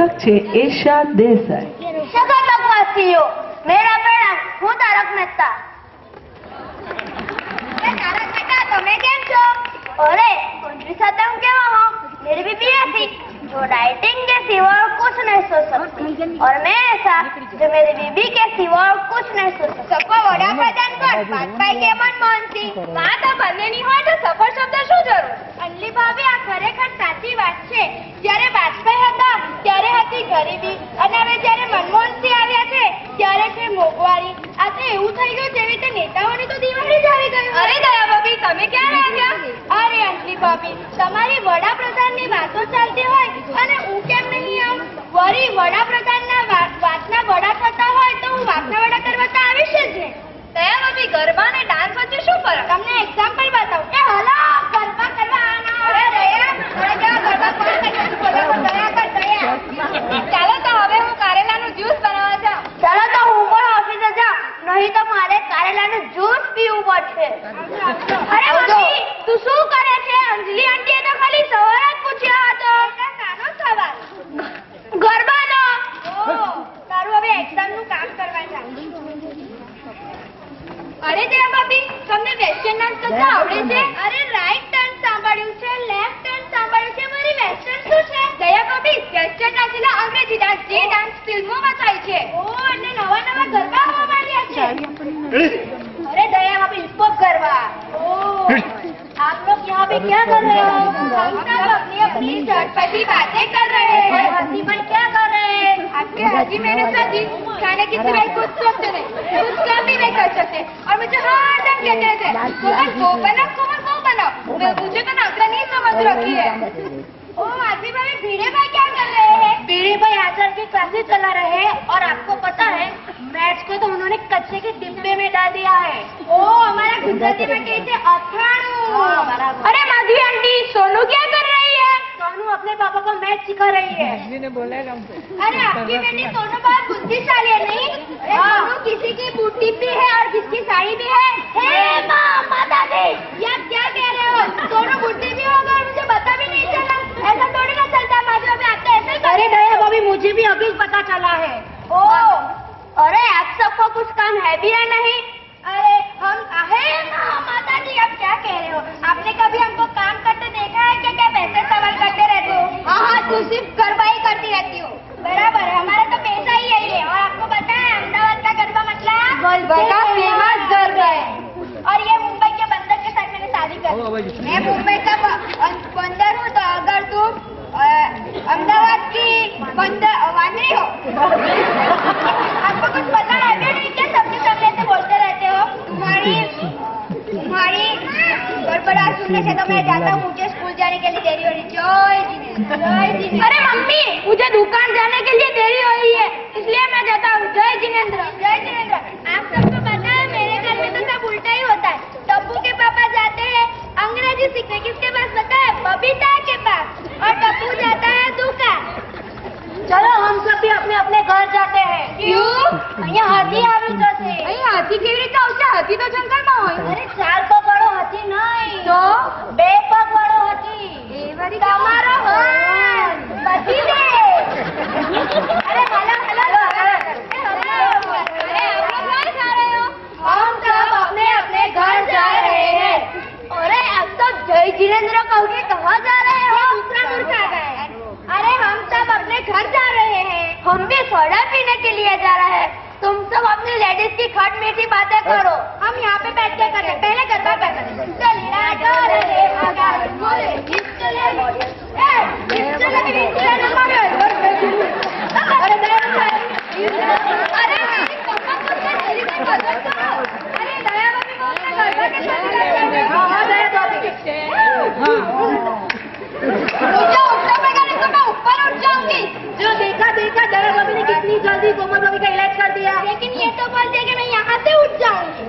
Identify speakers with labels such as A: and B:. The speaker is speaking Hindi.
A: लेखक छे एर्शाद देसाई।
B: सगन बकवासीओ, मेरा प्रणाम, हूँ तारक मेहता। तारक मेहता તમે કેમ છો? अरे उनकी साथ हम क्या हो? मेरी भी बीए थी जो राइटिंग के सिवा और कुछ नहीं सोच सकती, और मैं ऐसा जो मेरी बीबी के सिवा और कुछ नहीं सोच सकता। सबको वડાપ્રધાન કોણ? વાજપેયી કે મનમોહન સિંહ? વાત આ બંનેની હોય તો સફળ શબ્દ શું જરૂર? અંજલિ ભાભી, આ ખરેખર સાચી વાત છે। જ્યારે વાજપેયી હતા ત્યારે હતી ગરીબી, અને હવે જ્યારે મનમોહન સિંહ આવ્યા છે ત્યારે છે મોંઘવારી। આ તો એવું થઈ ગયું જેવી રીતે નેતાઓની તો દિવાળી જ આવી ગયું। અરે દયા ભાભી, તમે ક્યાં રહ્યા ગયા? અરે અંજલિ ભાભી, તમારી વડાપ્રધાનની વાતો ચાલતી હોય અને હું કેમ નહીં આવું? વળી વડાપ્રધાનના વાતના વડા થતા હોય તો હું વાતના વડા કરવા તો આવીશ જ ને। દયા ભાભી, ગરબા અને ડાન્સ વચ્ચે શું ફરક? તમને એક્ઝામ્પલ બતાવું કે હલો ગરબા કરવા આના? અરે દયા, અરે ગરબા બોલો દયા કર દયા। ચાલો તો હવે હું કારેલાનું જ્યુસ બનાવવા જાઉં। ચાલો તો હું પણ ઓફિસે જાઉં, નહીં તો મારે કારેલાનું જ્યુસ પીવું પડશે। અરે મમ્મી, તું શું કરે છે? અંજલિ આંટીએ તો ખાલી સવાર જ પૂછ્યો હતો। નાનો સવાલ ગરબાનો। ઓ તારું હવે એક્ઝામનું કામ કરવા જાઉં। અરે દયા ભાભી, તમને વેસ્ટર્ન ડાન્સ કરતા આવડે છે? અરે રાઈટ ટર્ન સાંભળ્યું છે, લેફ્ટ ટર્ન સાંભળ્યું છે, મારી વેસ્ટર્ન શું છે? દયા ભાભી, વેસ્ટર્ન ડાન્સ એટલે અંગ્રેજી ડાન્સ, જે ડાન્સ ફિલ્મોમાં થાય છે। ઓ, એટલે નવા નવા ગરબા હોવા માંડ્યા છે। अरे दया भाभी, हिप-हॉप गरबा। आप लोग यहाँ पे क्या कर रहे हो? हम सब अपनी अपनी चटपटी बातें कर रहे हैं। हंसी पर क्या कर रहे हैं? आपके हाजी मेरे साथ ही खाने की सिवाय कुछ सोचते नहीं, कुछ काम भी नहीं कर सकते, और मुझे हर दम कहते थे कोमल वो बनाओ। मुझे तो नौकरा नहीं समझ रखी है। ओ आजी भाई, भीड़े भाई क्या कर रहे हैं? भीड़े भाई आचार की क्लासेस चला रहे हैं, और आपको पता है मैथ्स को तो उन्होंने कच्चे के डिब्बे में डाल दिया है। ओ हमारा गुजराती में कहते अथाणु। अरे माधवी आंटी, सोनू क्या कर रही है? सोनू अपने पापा को मैथ सिखा रही है। अरे आपकी बेटी सोनू बहुत बुद्धिशाली है नहीं? सोनू किसी की बूटी भी है और किसकी साड़ी भी है। हे माता दी, ये क्या कह रहे हो? सोनू बुद्धि भी होगा और मुझे पता भी नहीं चला? ऐसा थोड़ी ना चलता माधवी, अभी आप तो ऐसे। अरे दया भाभी, मुझे भी अभी पता चला है। ओ अरे आप सबको कुछ काम है भी या नहीं? अरे हम माता जी, आप क्या कह रहे हो? आपने कभी हमको काम करते देखा है क्या? क्या वैसे सवाल करते रहते हो? हाँ, तू सिर्फ गरबा ही करती रहती हो। बराबर है, हमारा तो पैसा ही यही है। और आपको पता है अहमदाबाद का गरबा मतलब वर्ल्ड का फेमस गरबा है, और ये मुंबई के बंदर के साथ मैंने शादी कर। मैं मुंबई का बंदर हूँ, तो अगर तू अहमदाबाद की बंदर वांदरी हो आपको कुछ पता है नहीं क्या? सबके सामने से बोलते रहते हो। तुम्हारी बड़बड़ाहट सुनने से तो मैं जाता हूँ, मुझे स्कूल जाने के लिए देरी हो रही। जय जिनेंद्र, जय जिनेंद्र। अरे मम्मी, मुझे दुकान जाने के लिए देरी हो रही है, इसलिए मैं जाता हूँ। जय जिनेंद्र, जय जिनेंद्र। आप सबको पता है मेरे घर में तो सब उल्टा ही होता है। टप्पू के पापा जाते हैं अंग्रेजी सीखने, किसके पास पता है? बबीता के पास, और टप्पू जाता है दुकान। चलो हम सब भी अपने अपने घर जाते हैं। क्यों? यहाँ हाथी આવી જશે। અહીં હાથી કેવી રીતે આવશે? હાથી તો જંગલમાં હોય। અરે 4 પગ વાળો હાથી નહીં, તો 2 પગ વાળો હાથી। એ વળી તમારો હોય બચી દે। અરે હાલો હાલો અરે आप लोग कहाँ जा रहे हो? हम सब अपने अपने घर जा रहे हैं। अरे अब तो जय जिनेंद्र कह के कहाँ जा रहे हो? दूसरा मूर्ख आ गए। अरे हम सब अपने घर जा रहे हैं। हम भी सोडा पीने के लिए जा रहे हैं। तुम सब अपनी लेडीज की खट मीठी बातें करो, हम यहाँ पे बैठ के करें। पहले गरबा करें। जो देखा दया भाभी ने कितनी जल्दी कोमल भाभी का इलाज कर दिया, लेकिन ये तो बोल दिया कि मैं यहाँ से उठ जाऊंगी।